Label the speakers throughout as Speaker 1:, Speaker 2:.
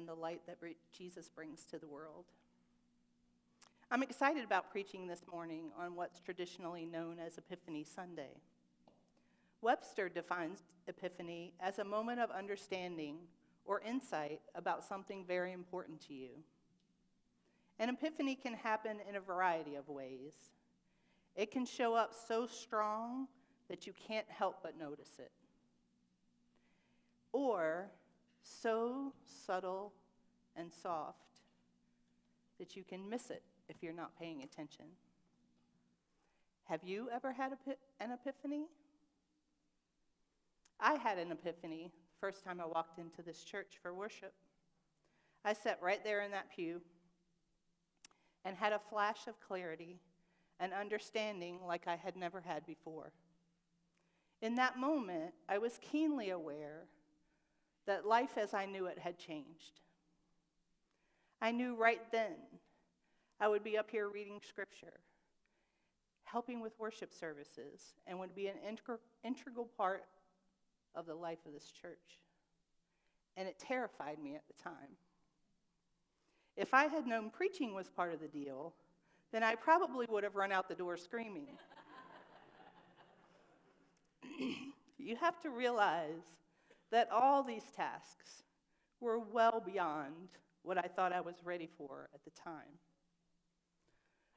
Speaker 1: and the light that Jesus brings to the world. I'm excited about preaching this morning on what's traditionally known as Epiphany Sunday. Webster defines Epiphany as a moment of understanding or insight about something very important to you. An epiphany can happen in a variety of ways. It can show up so strong that you can't help but notice it, or so subtle and soft that you can miss it if you're not paying attention. Have you ever had an epiphany? I had an epiphany the first time I walked into this church for worship. I sat right there in that pew and had a flash of clarity and understanding like I had never had before. In that moment, I was keenly aware that life as I knew it had changed. I knew right then I would be up here reading scripture, helping with worship services, and would be an integral part of the life of this church. And it terrified me at the time. If I had known preaching was part of the deal, then I probably would have run out the door screaming. You have to realize that all these tasks were well beyond what I thought I was ready for at the time.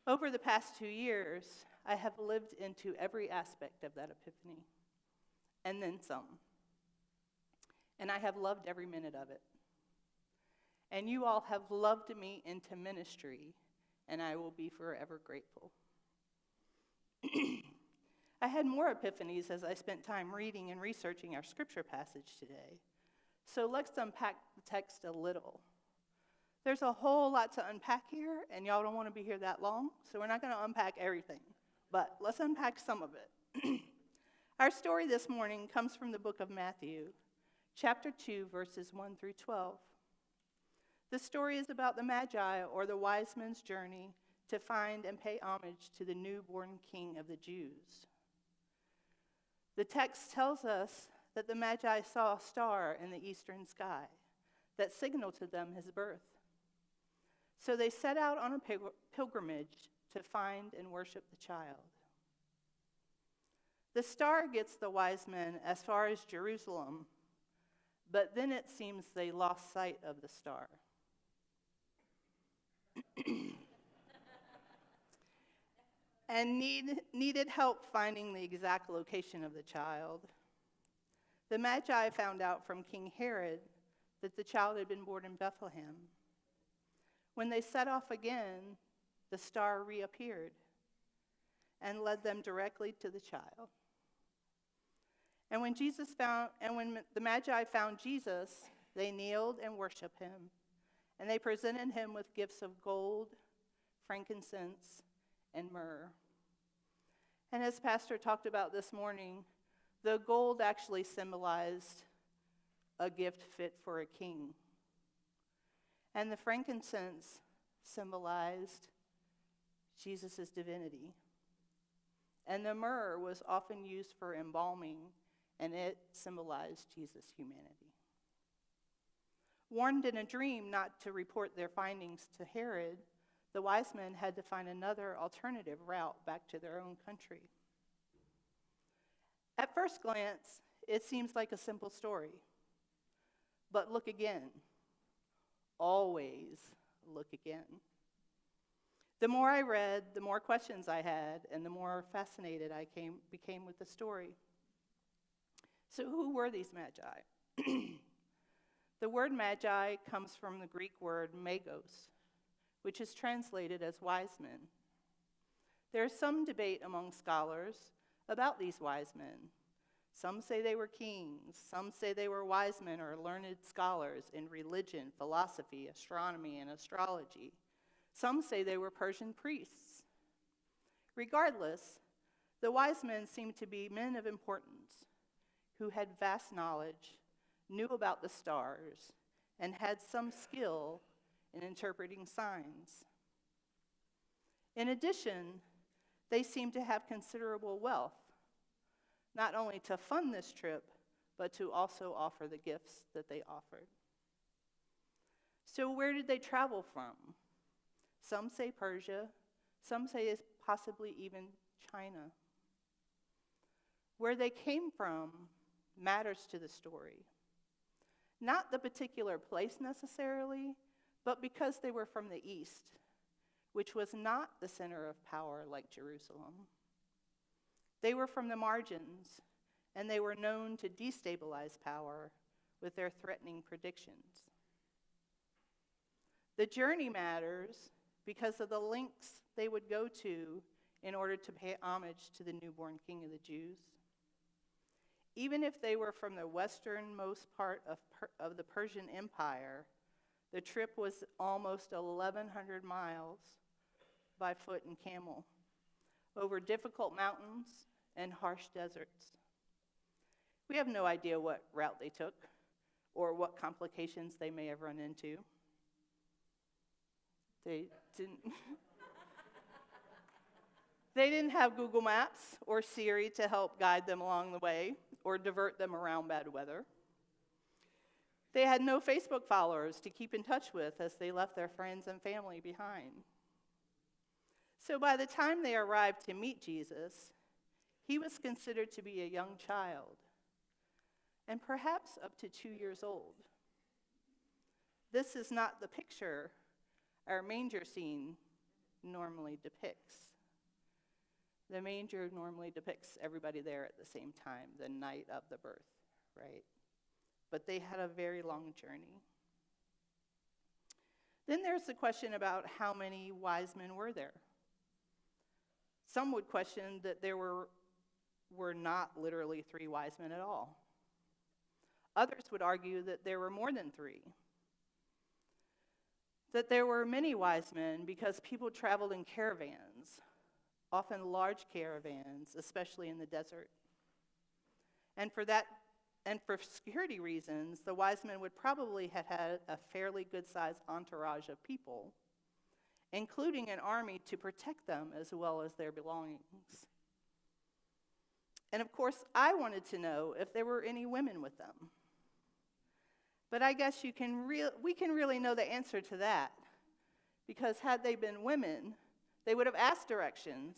Speaker 1: Over the past 2 years, I have lived into every aspect of that epiphany, and then some. And I have loved every minute of it. And you all have loved me into ministry, and I will be forever grateful. I had more epiphanies as I spent time reading and researching our scripture passage today. So let's unpack the text a little. There's a whole lot to unpack here, and y'all don't want to be here that long, so we're not going to unpack everything. But let's unpack some of it. Our story this morning comes from the book of Matthew, chapter 2, verses 1 through 12. The story is about the Magi, or the wise men's journey, to find and pay homage to the newborn king of the Jews. The text tells us that the Magi saw a star in the eastern sky that signaled to them his birth. So they set out on a pilgrimage to find and worship the child. The star gets the wise men as far as Jerusalem, but then it seems they lost sight of the star. And needed help finding the exact location of the child. The Magi found out from King Herod that the child had been born in Bethlehem. When they set off again, the star reappeared and led them directly to the child. And when the Magi found Jesus, they kneeled and worshiped him, and they presented him with gifts of gold, frankincense, and myrrh. And as Pastor talked about this morning, the gold actually symbolized a gift fit for a king. And the frankincense symbolized Jesus' divinity. And the myrrh was often used for embalming, and it symbolized Jesus' humanity. Warned in a dream not to report their findings to Herod, the wise men had to find another alternative route back to their own country. At first glance, it seems like a simple story. But look again. Always look again. The more I read, the more questions I had, and the more fascinated I became with the story. So who were these Magi? The word Magi comes from the Greek word magos, which is translated as wise men. There is some debate among scholars about these wise men. Some say they were kings. Some say they were wise men or learned scholars in religion, philosophy, astronomy, and astrology. Some say they were Persian priests. Regardless, the wise men seemed to be men of importance who had vast knowledge, knew about the stars, and had some skill in interpreting signs. In addition, they seemed to have considerable wealth, not only to fund this trip, but to also offer the gifts that they offered. So where did they travel from? Some say Persia, some say it's possibly even China. Where they came from matters to the story. Not the particular place necessarily, but because they were from the east, which was not the center of power like Jerusalem. They were from the margins, and they were known to destabilize power with their threatening predictions. The journey matters because of the lengths they would go to in order to pay homage to the newborn King of the Jews. Even if they were from the westernmost part of the Persian Empire, the trip was almost 1,100 miles by foot and camel, over difficult mountains and harsh deserts. We have no idea what route they took or what complications they may have run into. They didn't have Google Maps or Siri to help guide them along the way or divert them around bad weather. They had no Facebook followers to keep in touch with as they left their friends and family behind. So by the time they arrived to meet Jesus, he was considered to be a young child, and perhaps up to 2 years old. This is not the picture our manger scene normally depicts. The manger normally depicts everybody there at the same time, the night of the birth, right? But they had a very long journey. Then there's the question about how many wise men were there. Some would question that there were not literally 3 wise men at all. Others would argue that there were more than 3. That there were many wise men because people traveled in caravans, often large caravans, especially in the desert. And for security reasons, the wise men would probably have had a fairly good-sized entourage of people, including an army to protect them as well as their belongings. And of course, I wanted to know if there were any women with them. But I guess we can really know the answer to that, because had they been women, they would have asked directions,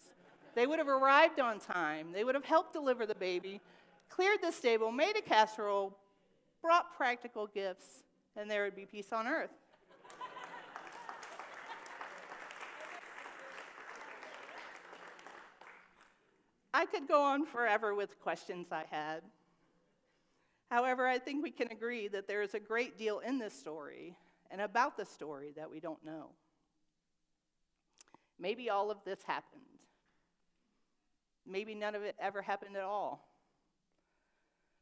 Speaker 1: they would have arrived on time, they would have helped deliver the baby, cleared the stable, made a casserole, brought practical gifts, and there would be peace on earth. I could go on forever with questions I had. However, I think we can agree that there is a great deal in this story and about the story that we don't know. Maybe all of this happened. Maybe none of it ever happened at all.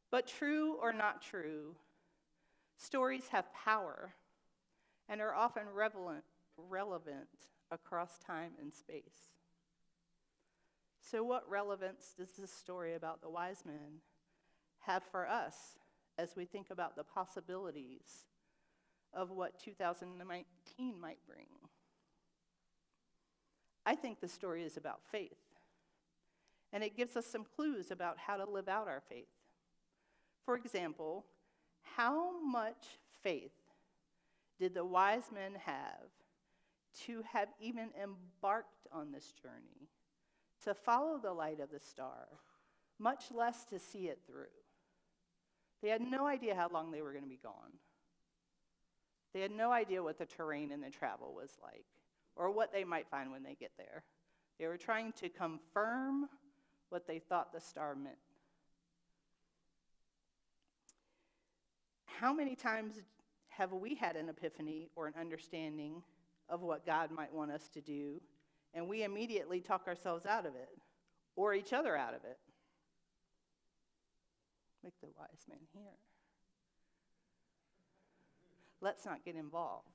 Speaker 1: But true or not true, stories have power and are often relevant across time and space. So what relevance does this story about the wise men have for us as we think about the possibilities of what 2019 might bring? I think the story is about faith, and it gives us some clues about how to live out our faith. For example, how much faith did the wise men have to have even embarked on this journey, to follow the light of the star, much less to see it through? They had no idea how long they were going to be gone. They had no idea what the terrain and the travel was like, or what they might find when they get there. They were trying to confirm what they thought the star meant. How many times have we had an epiphany or an understanding of what God might want us to do, and we immediately talk ourselves out of it, or each other out of it? Like the wise men here. Let's not get involved.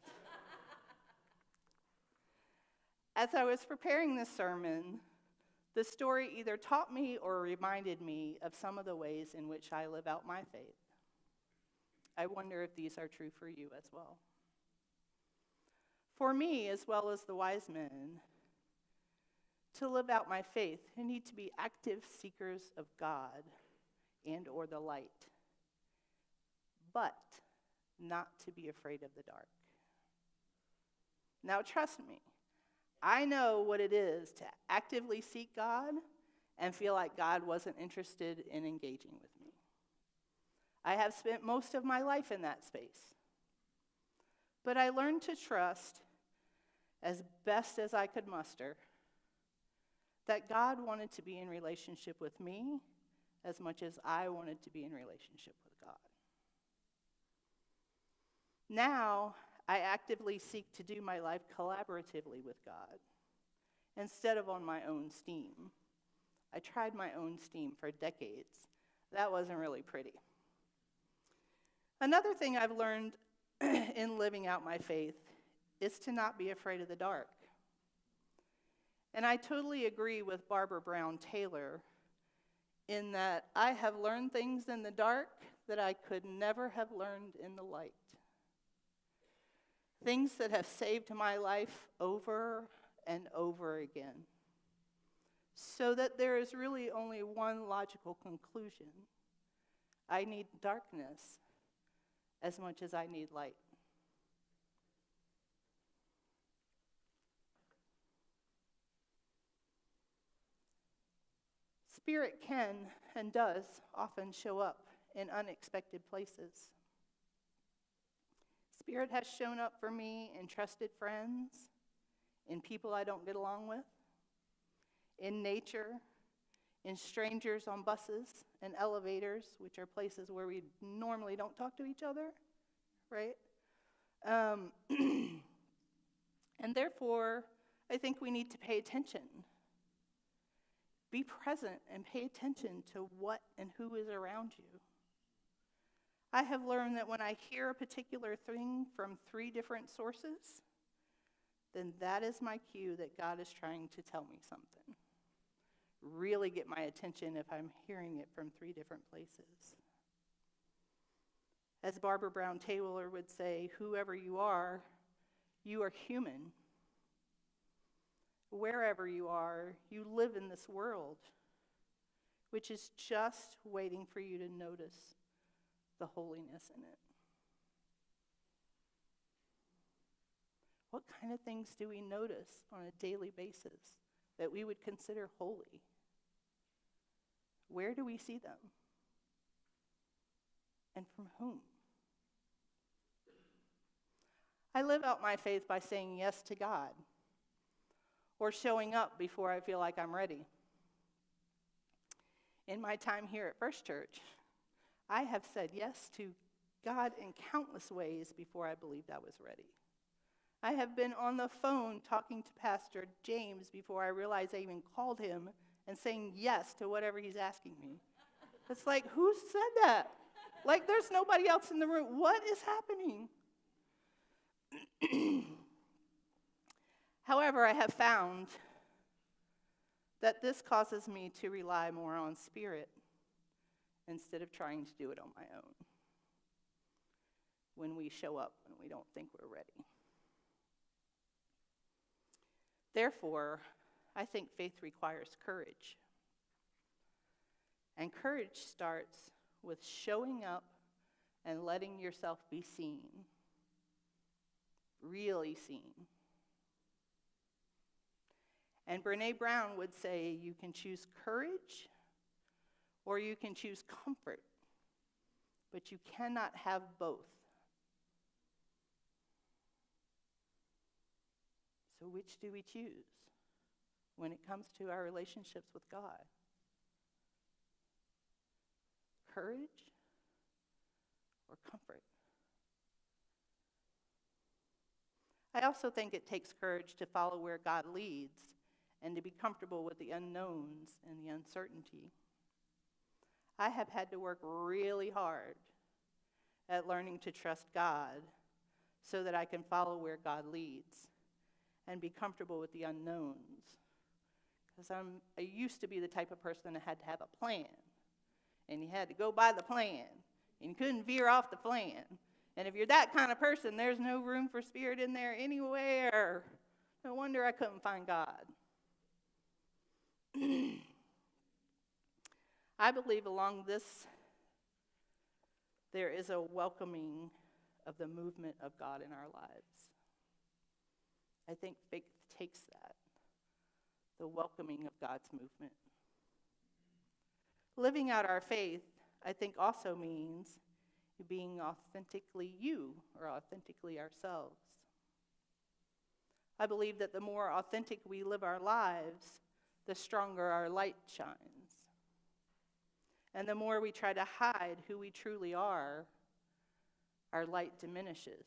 Speaker 1: As I was preparing this sermon, the story either taught me or reminded me of some of the ways in which I live out my faith. I wonder if these are true for you as well. For me, as well as the wise men, to live out my faith, I need to be active seekers of God and or the light, but not to be afraid of the dark. Now trust me, I know what it is to actively seek God and feel like God wasn't interested in engaging with me. I have spent most of my life in that space. But I learned to trust, as best as I could muster, that God wanted to be in relationship with me as much as I wanted to be in relationship with God. Now, I actively seek to do my life collaboratively with God instead of on my own steam. I tried my own steam for decades. That wasn't really pretty. Another thing I've learned in living out my faith is to not be afraid of the dark. And I totally agree with Barbara Brown Taylor in that I have learned things in the dark that I could never have learned in the light. Things that have saved my life over and over again. So that there is really only one logical conclusion. I need darkness as much as I need light. Spirit can and does often show up in unexpected places. Spirit has shown up for me in trusted friends, in people I don't get along with, in nature, in strangers on buses and elevators, which are places where we normally don't talk to each other, right? And therefore, I think we need to pay attention. Be present and pay attention to what and who is around you. I have learned that when I hear a particular thing from 3 different sources, then that is my cue that God is trying to tell me something. Really get my attention if I'm hearing it from 3 different places. As Barbara Brown Taylor would say, whoever you are human. Wherever you are, you live in this world, which is just waiting for you to notice the holiness in it. What kind of things do we notice on a daily basis that we would consider holy? Where do we see them? And from whom? I live out my faith by saying yes to God, or showing up before I feel like I'm ready. In my time here at First Church, I have said yes to God in countless ways before I believed I was ready. I have been on the phone talking to Pastor James before I realized I even called him and saying yes to whatever he's asking me. It's like, who said that? Like, there's nobody else in the room. What is happening? However, I have found that this causes me to rely more on Spirit instead of trying to do it on my own when we show up and we don't think we're ready. Therefore, I think faith requires courage. And courage starts with showing up and letting yourself be seen, really seen. And Brene Brown would say you can choose courage or you can choose comfort, but you cannot have both. So which do we choose when it comes to our relationships with God? Courage or comfort? I also think it takes courage to follow where God leads and to be comfortable with the unknowns and the uncertainty. I have had to work really hard at learning to trust God so that I can follow where God leads and be comfortable with the unknowns. Because I used to be the type of person that had to have a plan, and you had to go by the plan, and you couldn't veer off the plan. And if you're that kind of person, there's no room for Spirit in there anywhere. No wonder I couldn't find God. I believe along this, there is a welcoming of the movement of God in our lives. I think faith takes that, the welcoming of God's movement. Living out our faith, I think, also means being authentically you, or authentically ourselves. I believe that the more authentic we live our lives, the stronger our light shines. And the more we try to hide who we truly are, our light diminishes.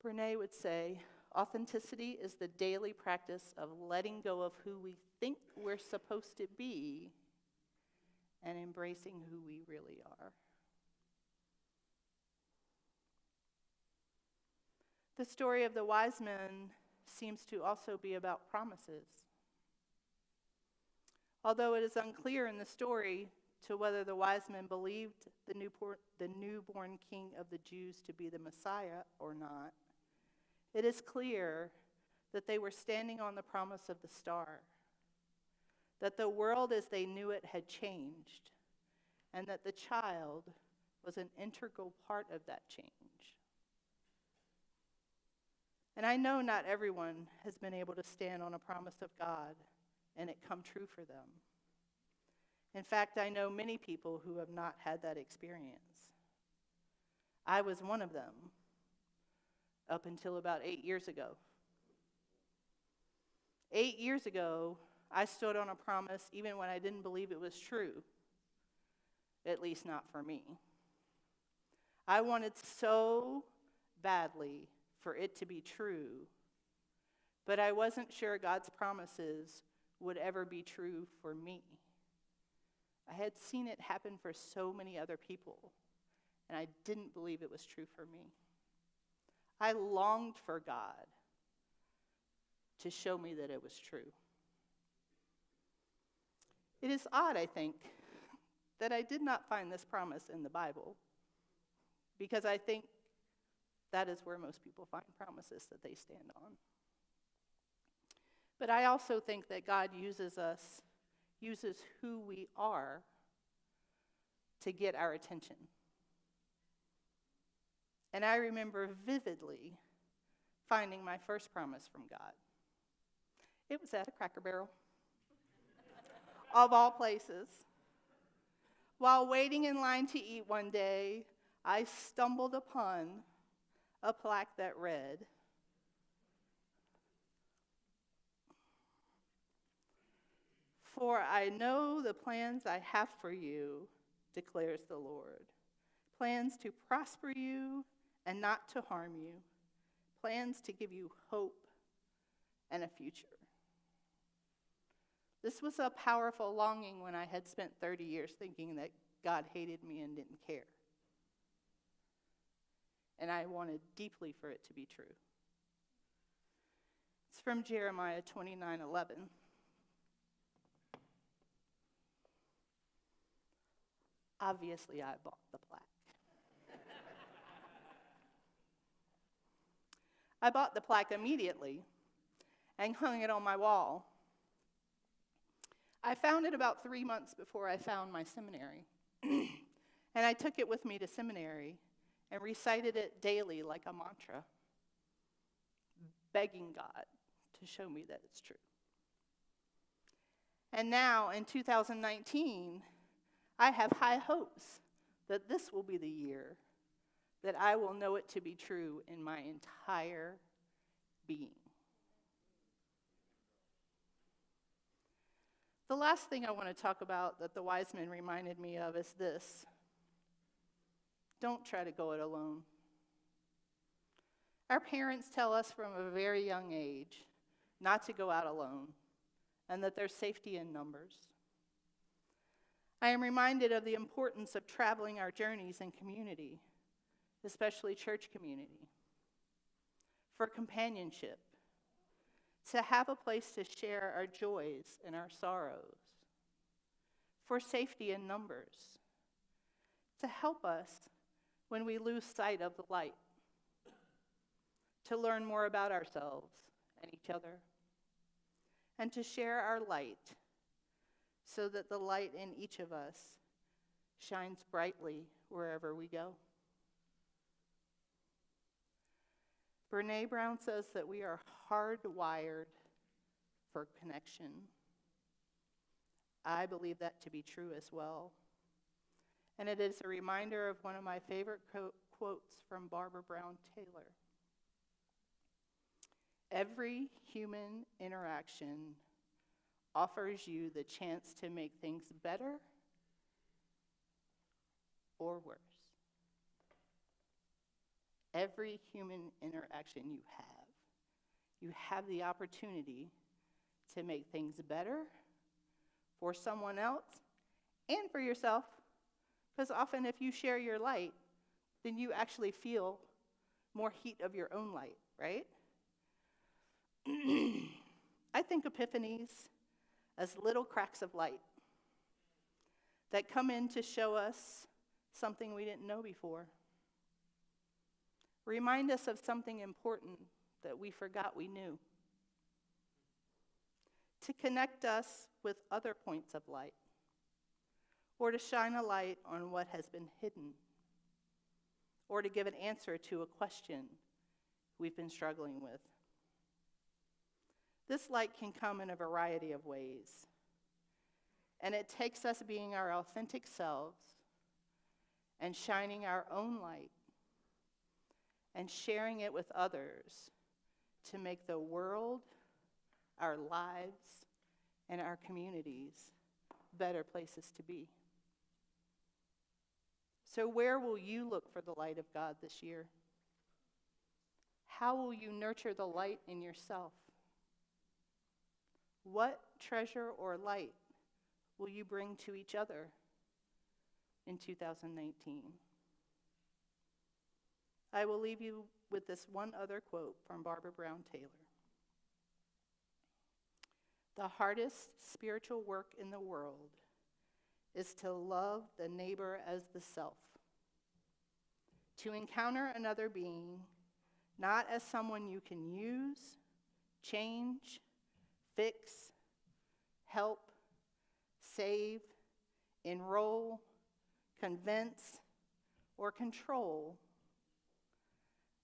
Speaker 1: Brene would say, authenticity is the daily practice of letting go of who we think we're supposed to be and embracing who we really are. The story of the wise men seems to also be about promises. Although it is unclear in the story to whether the wise men believed the newborn king of the Jews to be the Messiah or not, it is clear that they were standing on the promise of the star, that the world as they knew it had changed, and that the child was an integral part of that change. And I know not everyone has been able to stand on a promise of God and it come true for them. In fact, I know many people who have not had that experience. I was one of them up until about 8 years ago. 8 years ago, I stood on a promise even when I didn't believe it was true, at least not for me. I wanted so badly for it to be true, but I wasn't sure God's promises would ever be true for me. I had seen it happen for so many other people, and I didn't believe it was true for me. I longed for God to show me that it was true. It is odd, I think, that I did not find this promise in the Bible, because I think that is where most people find promises that they stand on. But I also think that God uses who we are to get our attention. And I remember vividly finding my first promise from God. It was at a Cracker Barrel, of all places. While waiting in line to eat one day, I stumbled upon a plaque that read, "For I know the plans I have for you, declares the Lord. Plans to prosper you and not to harm you. Plans to give you hope and a future." This was a powerful longing when I had spent 30 years thinking that God hated me and didn't care. And I wanted deeply for it to be true. It's from Jeremiah 29:11. Obviously, I bought the plaque. I bought the plaque immediately and hung it on my wall. I found it about 3 months before I found my seminary. And I took it with me to seminary and recited it daily like a mantra, begging God to show me that it's true. And now, in 2019, I have high hopes that this will be the year that I will know it to be true in my entire being. The last thing I want to talk about that the wise men reminded me of is this: don't try to go it alone. Our parents tell us from a very young age not to go out alone, and that there's safety in numbers. I am reminded of the importance of traveling our journeys in community, especially church community, for companionship, to have a place to share our joys and our sorrows, for safety in numbers, to help us when we lose sight of the light, to learn more about ourselves and each other, and to share our light so that the light in each of us shines brightly wherever we go. Brene Brown says that we are hardwired for connection. I believe that to be true as well. And it is a reminder of one of my favorite quotes from Barbara Brown Taylor. Every human interaction offers you the chance to make things better or worse. Every human interaction you have the opportunity to make things better for someone else and for yourself. Because often if you share your light, then you actually feel more heat of your own light, right? I think epiphanies as little cracks of light that come in to show us something we didn't know before. Remind us of something important that we forgot we knew. To connect us with other points of light, or to shine a light on what has been hidden, or to give an answer to a question we've been struggling with. This light can come in a variety of ways, and it takes us being our authentic selves and shining our own light and sharing it with others to make the world, our lives, and our communities better places to be. So where will you look for the light of God this year? How will you nurture the light in yourself? What treasure or light will you bring to each other in 2019? I will leave you with this one other quote from Barbara Brown Taylor. The hardest spiritual work in the world is to love the neighbor as the self, to encounter another being not as someone you can use, change, fix, help, save, enroll, convince, or control,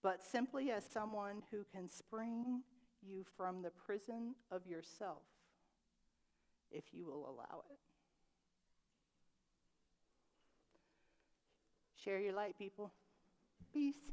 Speaker 1: but simply as someone who can spring you from the prison of yourself, if you will allow it. Share your light, people. Peace.